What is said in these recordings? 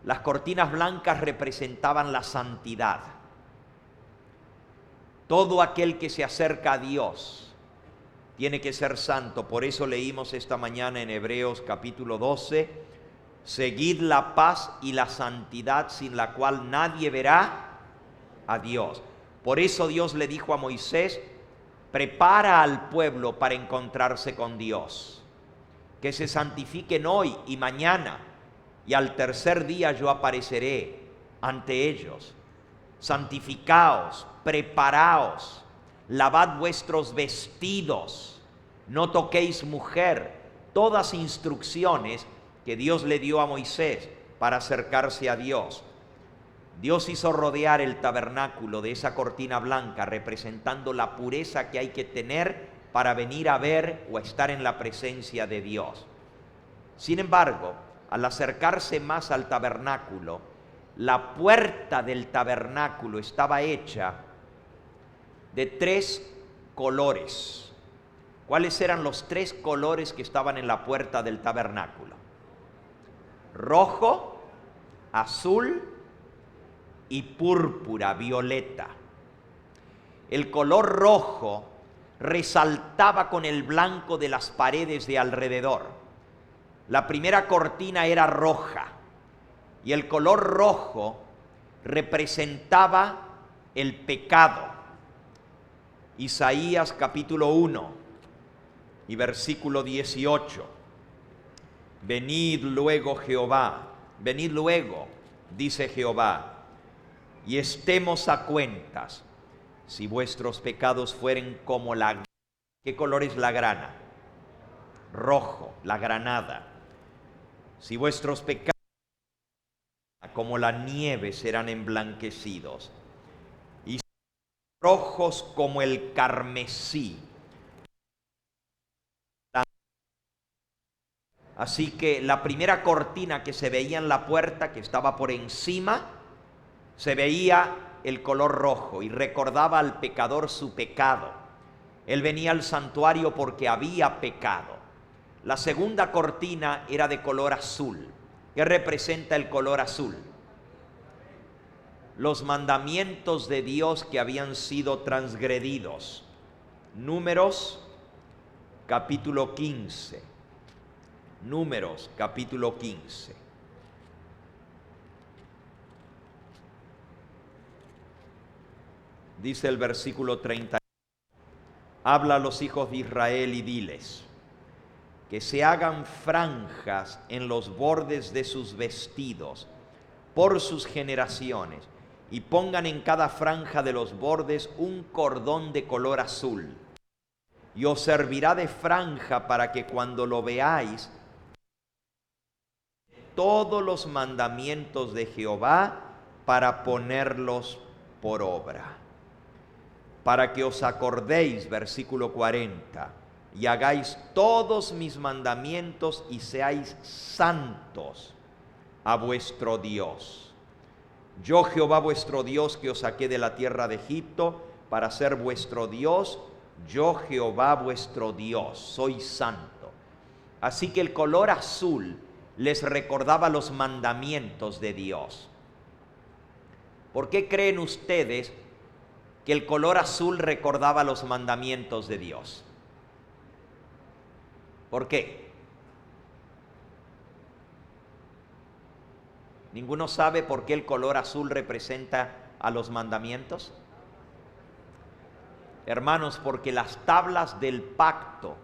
Las cortinas blancas representaban la santidad. Todo aquel que se acerca a Dios tiene que ser santo. Por eso leímos esta mañana en Hebreos capítulo 12, seguid la paz y la santidad sin la cual nadie verá a Dios. Por eso Dios le dijo a Moisés, prepara al pueblo para encontrarse con Dios. Que se santifiquen hoy y mañana, y al tercer día yo apareceré ante ellos. Santificaos, preparaos, lavad vuestros vestidos, no toquéis mujer. Todas instrucciones que Dios le dio a Moisés para acercarse a Dios. Dios hizo rodear el tabernáculo de esa cortina blanca, representando la pureza que hay que tener para venir a ver o a estar en la presencia de Dios. Sin embargo, al acercarse más al tabernáculo, la puerta del tabernáculo estaba hecha de 3 colores. ¿Cuáles eran los 3 colores que estaban en la puerta del tabernáculo? Rojo, azul y púrpura, violeta. El color rojo resaltaba con el blanco de las paredes de alrededor. La primera cortina era roja y el color rojo representaba el pecado. Isaías capítulo 1 y versículo 18. Venid luego Jehová, venid luego, dice Jehová, y estemos a cuentas. Si vuestros pecados fueren como la... ¿Qué color es la grana? Rojo, la granada. Si vuestros pecados como la nieve serán emblanquecidos, y rojos como el carmesí. Así que la primera cortina que se veía en la puerta, que estaba por encima, se veía el color rojo y recordaba al pecador su pecado. Él venía al santuario porque había pecado. La segunda cortina era de color azul. ¿Qué representa el color azul? Los mandamientos de Dios que habían sido transgredidos. Números capítulo 15. Números capítulo 15. Dice el versículo 30. Habla a los hijos de Israel y diles que se hagan franjas en los bordes de sus vestidos por sus generaciones, y pongan en cada franja de los bordes un cordón de color azul, y os servirá de franja para que cuando lo veáis, todos los mandamientos de Jehová para ponerlos por obra. Para que os acordéis, versículo 40, y hagáis todos mis mandamientos y seáis santos a vuestro Dios. Yo, Jehová vuestro Dios, que os saqué de la tierra de Egipto para ser vuestro Dios, yo, Jehová vuestro Dios, soy santo. Así que el color azul les recordaba los mandamientos de Dios. ¿Por qué creen ustedes que el color azul recordaba los mandamientos de Dios? ¿Por qué? ¿Ninguno sabe por qué el color azul representa a los mandamientos? Hermanos, porque las tablas del pacto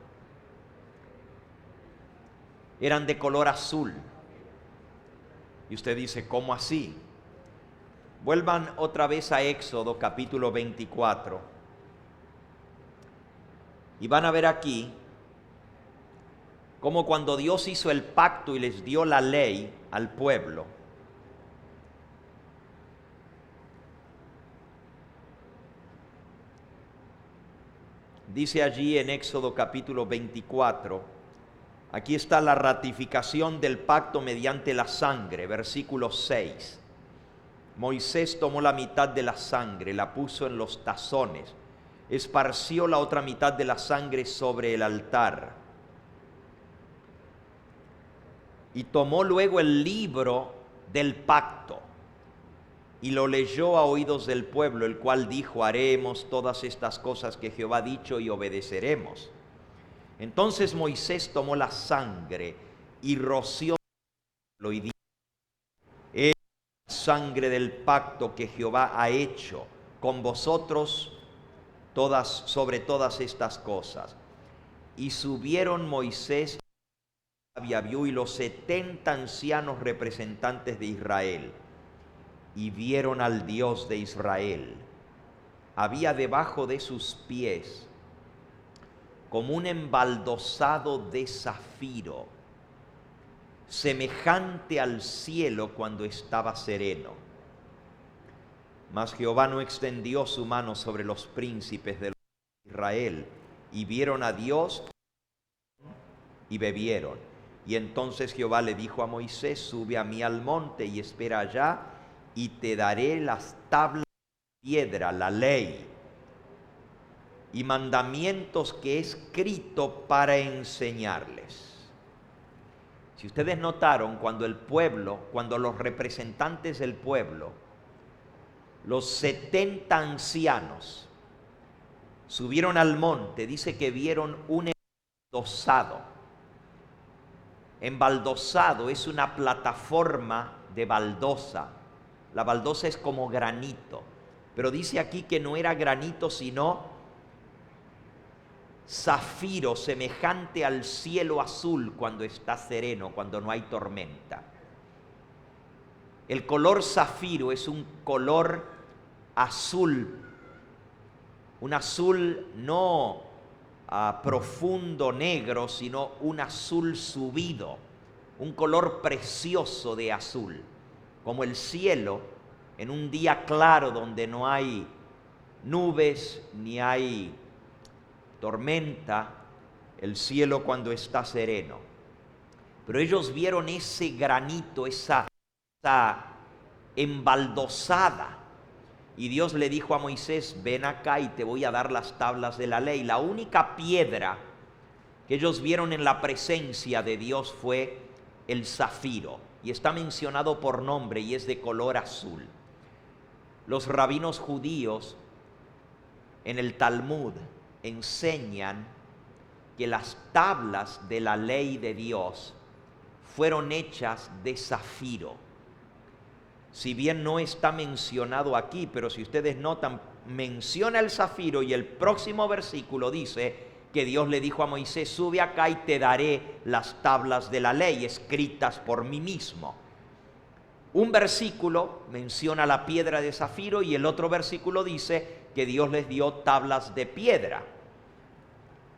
eran de color azul. Y usted dice, ¿cómo así? Vuelvan otra vez a Éxodo capítulo 24 y van a ver aquí cómo cuando Dios hizo el pacto y les dio la ley al pueblo, dice allí en Éxodo capítulo 24, aquí está la ratificación del pacto mediante la sangre, versículo 6. Moisés tomó la mitad de la sangre, la puso en los tazones, esparció la otra mitad de la sangre sobre el altar. Y tomó luego el libro del pacto. Y lo leyó a oídos del pueblo, el cual dijo: haremos todas estas cosas que Jehová ha dicho y obedeceremos. Entonces Moisés tomó la sangre y roció y dijo: es la sangre del pacto que Jehová ha hecho con vosotros sobre todas estas cosas. Y subieron Moisés y Abiú y los 70 ancianos representantes de Israel, y vieron al Dios de Israel. Había debajo de sus pies como un embaldosado de zafiro, semejante al cielo cuando estaba sereno. Mas Jehová no extendió su mano sobre los príncipes de Israel, y vieron a Dios y bebieron. Y entonces Jehová le dijo a Moisés: sube a mí al monte y espera allá, y te daré las tablas de piedra, la ley y mandamientos que he escrito para enseñarles. Si ustedes notaron, cuando los representantes del pueblo, los 70 ancianos, subieron al monte, dice que vieron un embaldosado. Embaldosado es una plataforma de baldosa. La baldosa es como granito, pero dice aquí que no era granito, sino zafiro, semejante al cielo azul cuando está sereno, cuando no hay tormenta. El color zafiro es un color azul, un azul no profundo negro, sino un azul subido, un color precioso de azul, como el cielo en un día claro donde no hay nubes ni hay tormenta, el cielo cuando está sereno. Pero ellos vieron ese granito, esa embaldosada, y Dios le dijo a Moisés: ven acá y te voy a dar las tablas de la ley. La única piedra que ellos vieron en la presencia de Dios fue el zafiro, y está mencionado por nombre y es de color azul. Los rabinos judíos en el Talmud enseñan que las tablas de la ley de Dios fueron hechas de zafiro. Si bien no está mencionado aquí, pero si ustedes notan, menciona el zafiro, y el próximo versículo dice que Dios le dijo a Moisés: sube acá y te daré las tablas de la ley escritas por mí mismo. Un versículo menciona la piedra de zafiro y el otro versículo dice que Dios les dio tablas de piedra.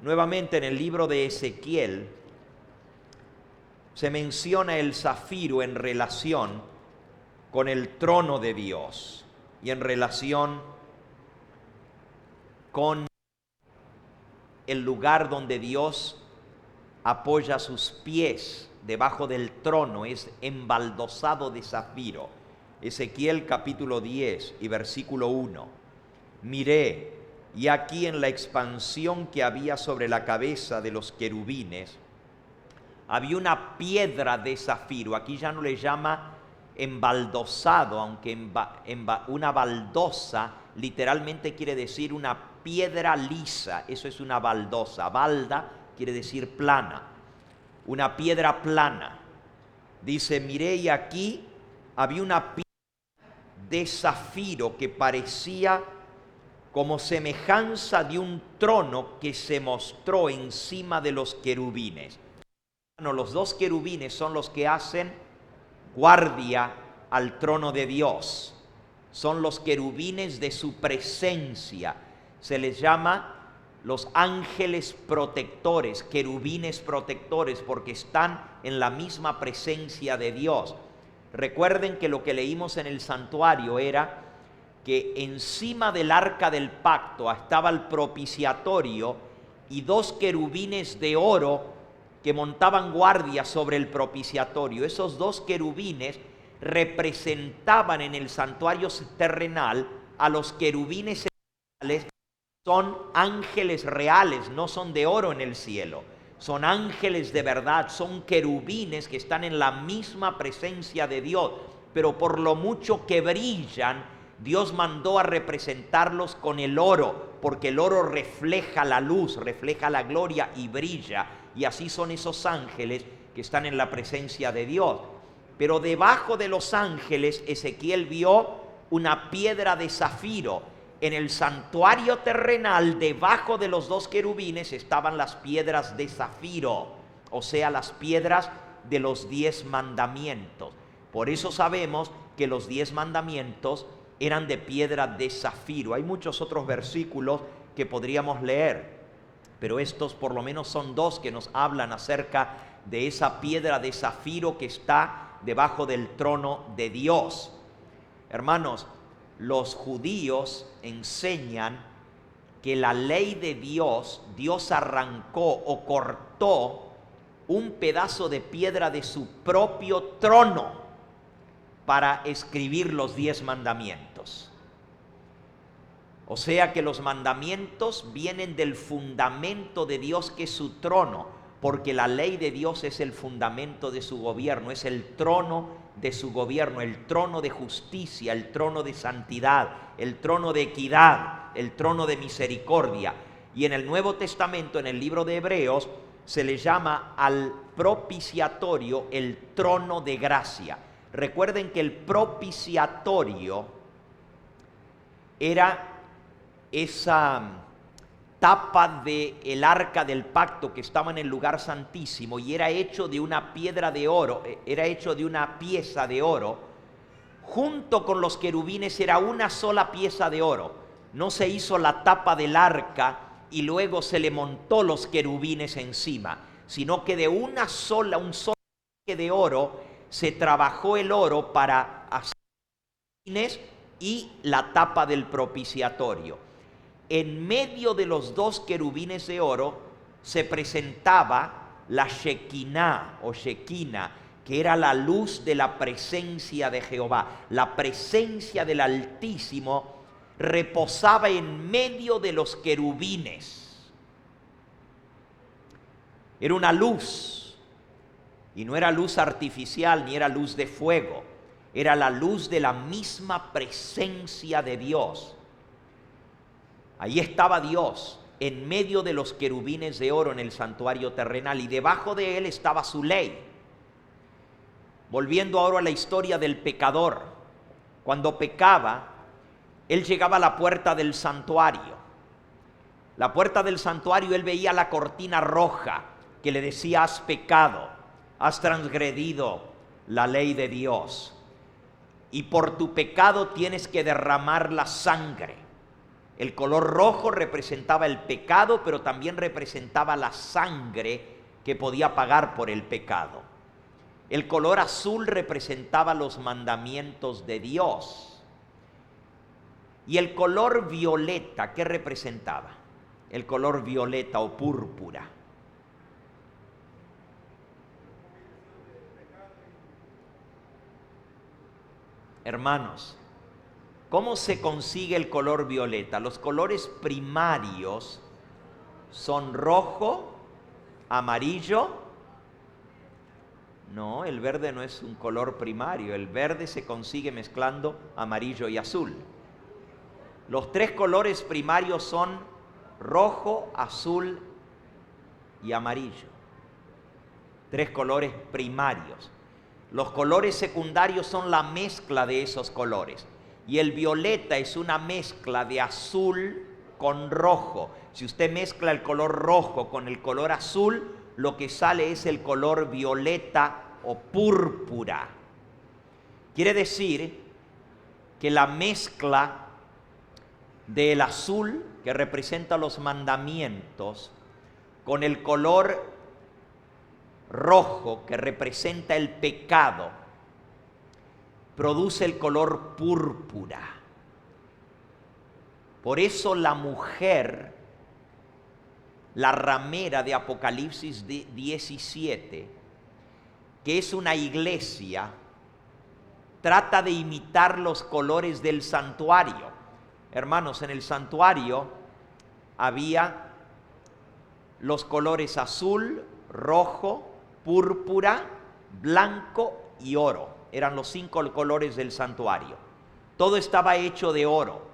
Nuevamente en el libro de Ezequiel se menciona el zafiro en relación con el trono de Dios y en relación con el lugar donde Dios apoya sus pies. Debajo del trono es embaldosado de zafiro. Ezequiel capítulo 10 y versículo 1. Miré, y aquí en la expansión que había sobre la cabeza de los querubines había una piedra de zafiro. Aquí ya no le llama embaldosado, aunque una baldosa literalmente quiere decir una piedra lisa. Eso es una baldosa. Balda quiere decir plana, una piedra plana. Dice: miré y aquí había una piedra de zafiro que parecía como semejanza de un trono que se mostró encima de los querubines. Bueno, los dos querubines son los que hacen guardia al trono de Dios. Son los querubines de su presencia. Se les llama los ángeles protectores, querubines protectores, porque están en la misma presencia de Dios. Recuerden que lo que leímos en el santuario era que encima del arca del pacto estaba el propiciatorio y dos querubines de oro que montaban guardia sobre el propiciatorio. Esos dos querubines representaban en el santuario terrenal a los querubines celestiales. Son ángeles reales, no son de oro en el cielo. Son ángeles de verdad, son querubines que están en la misma presencia de Dios. pero por lo mucho que brillan, Dios mandó a representarlos con el oro, porque el oro refleja la luz, refleja la gloria y brilla. Y así son esos ángeles que están en la presencia de Dios. Pero debajo de los ángeles, Ezequiel vio una piedra de zafiro. En el santuario terrenal, debajo de los dos querubines, estaban las piedras de zafiro, o sea, las piedras de los 10 mandamientos. Por eso sabemos que los 10 mandamientos eran de piedra de zafiro. Hay muchos otros versículos que podríamos leer, pero estos por lo menos son 2 que nos hablan acerca de esa piedra de zafiro que está debajo del trono de Dios. Hermanos, los judíos enseñan que la ley de Dios, Dios arrancó o cortó un pedazo de piedra de su propio trono para escribir los 10 mandamientos. O sea que los mandamientos vienen del fundamento de Dios, que es su trono, porque la ley de Dios es el fundamento de su gobierno, es el trono de su gobierno, el trono de justicia, el trono de santidad, el trono de equidad, el trono de misericordia. Y en el Nuevo Testamento, en el libro de Hebreos, se le llama al propiciatorio el trono de gracia. Recuerden que el propiciatorio era esa tapa del arca del pacto que estaba en el lugar santísimo, y era hecho de una piedra de oro, era hecho de una pieza de oro. Junto con los querubines era una sola pieza de oro. No se hizo la tapa del arca y luego se le montó los querubines encima, sino que de un solo de oro se trabajó el oro para hacer querubines y la tapa del propiciatorio. En medio de los 2 querubines de oro se presentaba la Shekinah o Shekinah, que era la luz de la presencia de Jehová. La presencia del Altísimo reposaba en medio de los querubines. Era una luz, y no era luz artificial ni era luz de fuego, era la luz de la misma presencia de Dios. Ahí estaba Dios en medio de los querubines de oro en el santuario terrenal, y debajo de él estaba su ley. Volviendo ahora a la historia del pecador, cuando pecaba, él llegaba a la puerta del santuario. La puerta del santuario, él veía la cortina roja que le decía: has pecado, has transgredido la ley de Dios, y por tu pecado tienes que derramar la sangre. El color rojo representaba el pecado, pero también representaba la sangre que podía pagar por el pecado. El color azul representaba los mandamientos de Dios. Y el color violeta, ¿qué representaba? El color violeta o púrpura. Hermanos, ¿cómo se consigue el color violeta? Los colores primarios son rojo, amarillo. No, el verde no es un color primario. El verde se consigue mezclando amarillo y azul. Los 3 colores primarios son rojo, azul y amarillo. 3 colores primarios. Los colores secundarios son la mezcla de esos colores. Y el violeta es una mezcla de azul con rojo. Si usted mezcla el color rojo con el color azul, lo que sale es el color violeta o púrpura. Quiere decir que la mezcla del azul, que representa los mandamientos, con el color rojo, que representa el pecado, produce el color púrpura. Por eso la mujer, la ramera de Apocalipsis 17, que es una iglesia, trata de imitar los colores del santuario. Hermanos, en el santuario había los colores azul, rojo, púrpura, blanco y oro. eran los 5 colores del santuario. Todo estaba hecho de oro.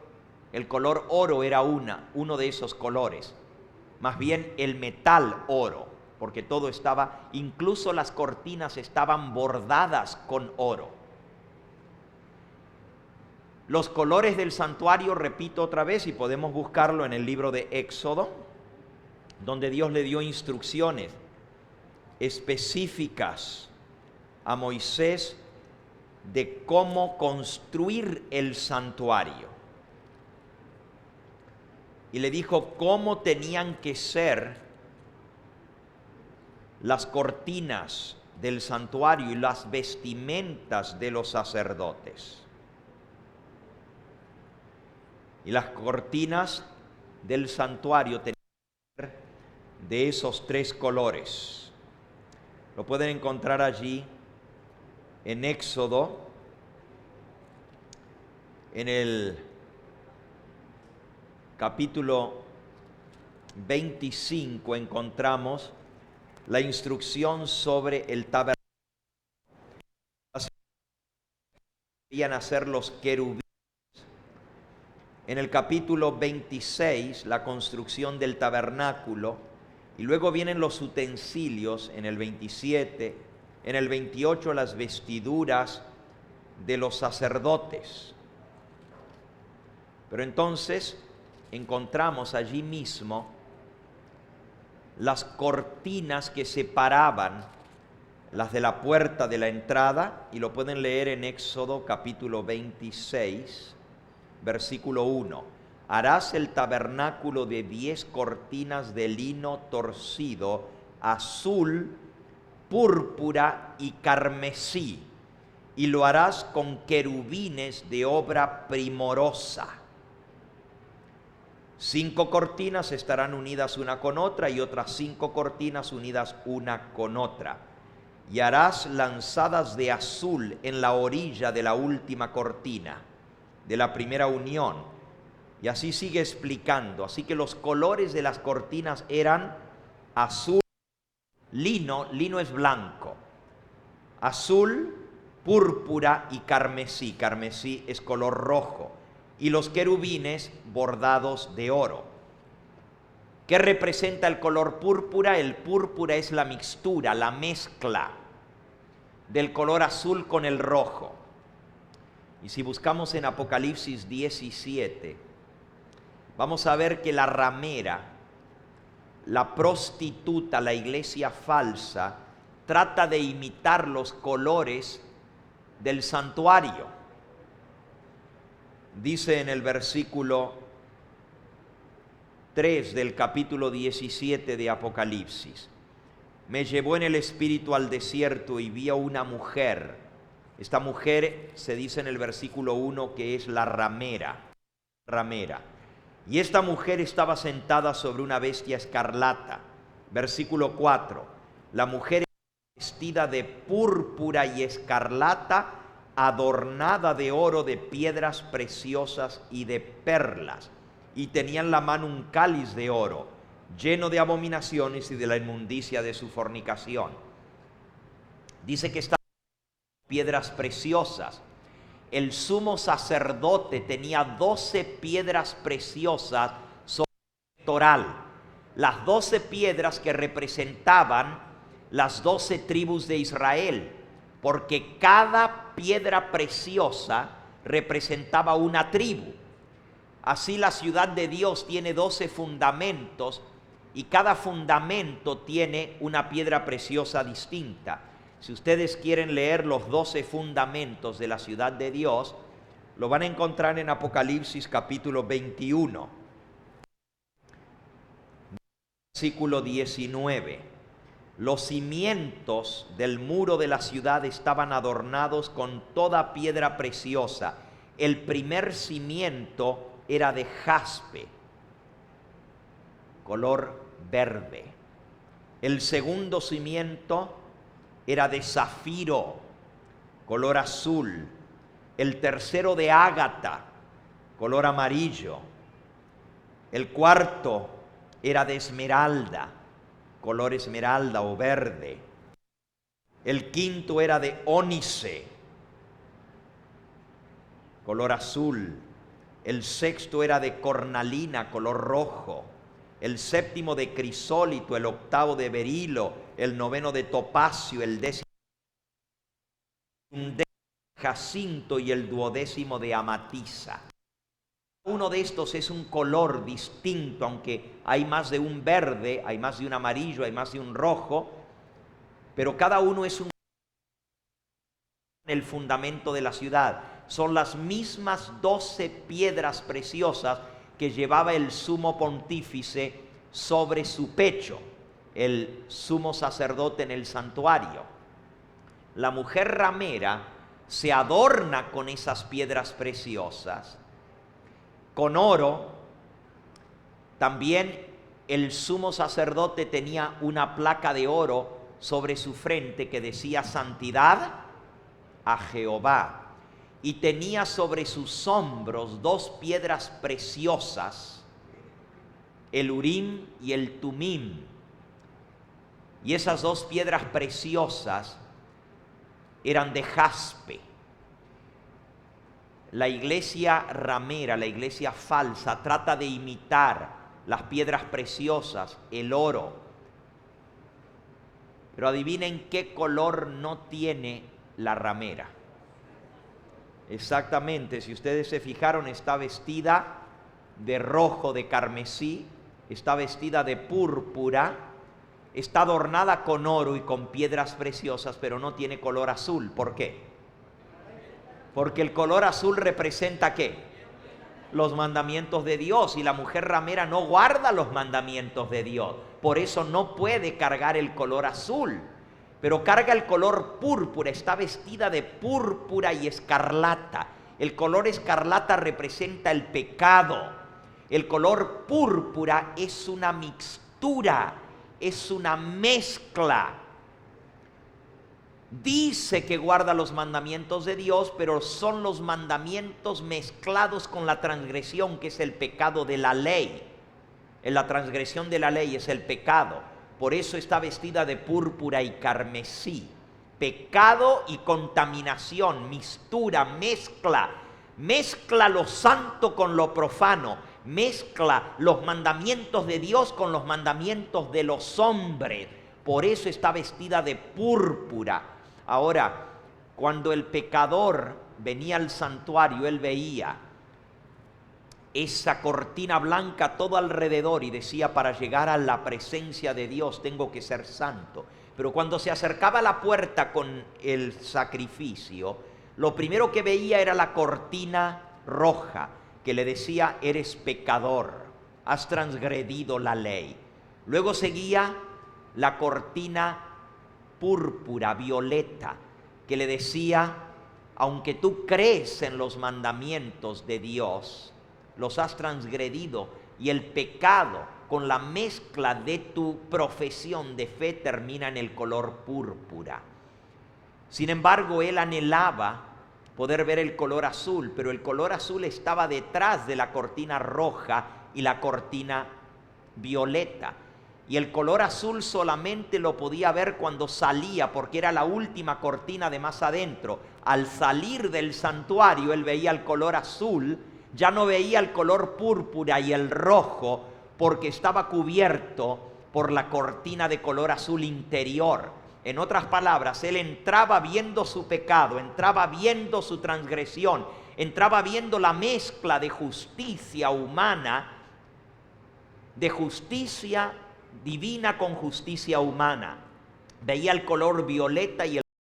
El color oro era uno de esos colores. Más bien el metal oro, porque todo estaba, incluso las cortinas estaban bordadas con oro. Los colores del santuario, repito otra vez, y podemos buscarlo en el libro de Éxodo, donde Dios le dio instrucciones específicas a Moisés de cómo construir el santuario. Y le dijo cómo tenían que ser las cortinas del santuario y las vestimentas de los sacerdotes. Y las cortinas del santuario tenían que ser de esos 3 colores. Lo pueden encontrar allí en Éxodo, en el capítulo 25 encontramos la instrucción sobre el tabernáculo. Así debían hacer los querubines. En el capítulo 26, la construcción del tabernáculo, y luego vienen los utensilios en el 27, en el 28 las vestiduras de los sacerdotes. Pero entonces encontramos allí mismo las cortinas que separaban las de la puerta de la entrada, y lo pueden leer en Éxodo capítulo 26, versículo 1. Harás el tabernáculo de 10 cortinas de lino torcido, azul, púrpura y carmesí, y lo harás con querubines de obra primorosa. 5 cortinas estarán unidas una con otra y otras 5 cortinas unidas una con otra. Y harás lanzadas de azul en la orilla de la última cortina, de la primera unión. Y así sigue explicando. Así que los colores de las cortinas eran azul, lino es blanco, azul, púrpura y carmesí. Carmesí es color rojo. Y los querubines bordados de oro. ¿Qué representa el color púrpura? El púrpura es la mixtura, la mezcla del color azul con el rojo. Y si buscamos en Apocalipsis 17, vamos a ver que la ramera, la prostituta, la iglesia falsa, trata de imitar los colores del santuario. Dice en el versículo 3 del capítulo 17 de Apocalipsis: me llevó en el espíritu al desierto y vi a una mujer. Esta mujer se dice en el versículo 1 que es la ramera. Y esta mujer estaba sentada sobre una bestia escarlata. Versículo 4. La mujer vestida de púrpura y escarlata, adornada de oro, de piedras preciosas y de perlas, y tenía en la mano un cáliz de oro, lleno de abominaciones y de la inmundicia de su fornicación. Dice que estaba piedras preciosas. El sumo sacerdote tenía 12 piedras preciosas sobre el pectoral, las 12 piedras que representaban las 12 tribus de Israel, porque cada piedra preciosa representaba una tribu. Así la ciudad de Dios tiene 12 fundamentos y cada fundamento tiene una piedra preciosa distinta. Si ustedes quieren leer los 12 fundamentos de la ciudad de Dios, lo van a encontrar en Apocalipsis capítulo 21, versículo 19. Los cimientos del muro de la ciudad estaban adornados con toda piedra preciosa. El primer cimiento era de jaspe, color verde. El segundo cimiento era de zafiro, color azul. El tercero de ágata, color amarillo. El cuarto era de esmeralda, color esmeralda o verde. El quinto era de ónice, color azul. El sexto era de cornalina, color rojo. El séptimo de crisólito, el octavo de berilo, el noveno de topacio, el décimo de jacinto y el duodécimo de amatista. Uno de estos es un color distinto, aunque hay más de un verde, hay más de un amarillo, hay más de un rojo, pero cada uno es el fundamento de la ciudad. Son las mismas 12 piedras preciosas que llevaba el sumo pontífice sobre su pecho, el sumo sacerdote en el santuario. La mujer ramera se adorna con esas piedras preciosas, con oro. También el sumo sacerdote tenía una placa de oro sobre su frente que decía santidad a Jehová, y tenía sobre sus hombros 2 piedras preciosas, el Urim y el Tumim. Y esas 2 piedras preciosas eran de jaspe. La iglesia ramera, la iglesia falsa, trata de imitar las piedras preciosas, el oro. Pero adivinen qué color no tiene la ramera. Exactamente, si ustedes se fijaron, está vestida de rojo, de carmesí, está vestida de púrpura, está adornada con oro y con piedras preciosas, pero no tiene color azul. ¿Por qué? Porque el color azul representa ¿qué? Los mandamientos de Dios, y la mujer ramera no guarda los mandamientos de Dios. Por eso no puede cargar el color azul, pero carga el color púrpura. Está vestida de púrpura y escarlata. El color escarlata representa el pecado. El color púrpura es una mixtura, es una mezcla. Dice que guarda los mandamientos de Dios, pero son los mandamientos mezclados con la transgresión, que es el pecado de la ley. En la transgresión de la ley es el pecado. Por eso está vestida de púrpura y carmesí. Pecado y contaminación, mixtura, mezcla lo santo con lo profano, mezcla los mandamientos de Dios con los mandamientos de los hombres. Por eso está vestida de púrpura. Ahora, cuando el pecador venía al santuario, él veía esa cortina blanca todo alrededor y decía: para llegar a la presencia de Dios tengo que ser santo. Pero cuando se acercaba a la puerta con el sacrificio, lo primero que veía era la cortina roja que le decía: eres pecador, has transgredido la ley. Luego seguía la cortina púrpura, violeta, que le decía: aunque tú crees en los mandamientos de Dios, los has transgredido, y el pecado con la mezcla de tu profesión de fe termina en el color púrpura. Sin embargo, él anhelaba poder ver el color azul, pero el color azul estaba detrás de la cortina roja y la cortina violeta. Y el color azul solamente lo podía ver cuando salía, porque era la última cortina de más adentro. Al salir del santuario, él veía el color azul, ya no veía el color púrpura y el rojo, porque estaba cubierto por la cortina de color azul interior. En otras palabras, él entraba viendo su pecado, entraba viendo su transgresión, entraba viendo la mezcla de justicia humana, de justicia divina con justicia humana. Veía el color violeta y el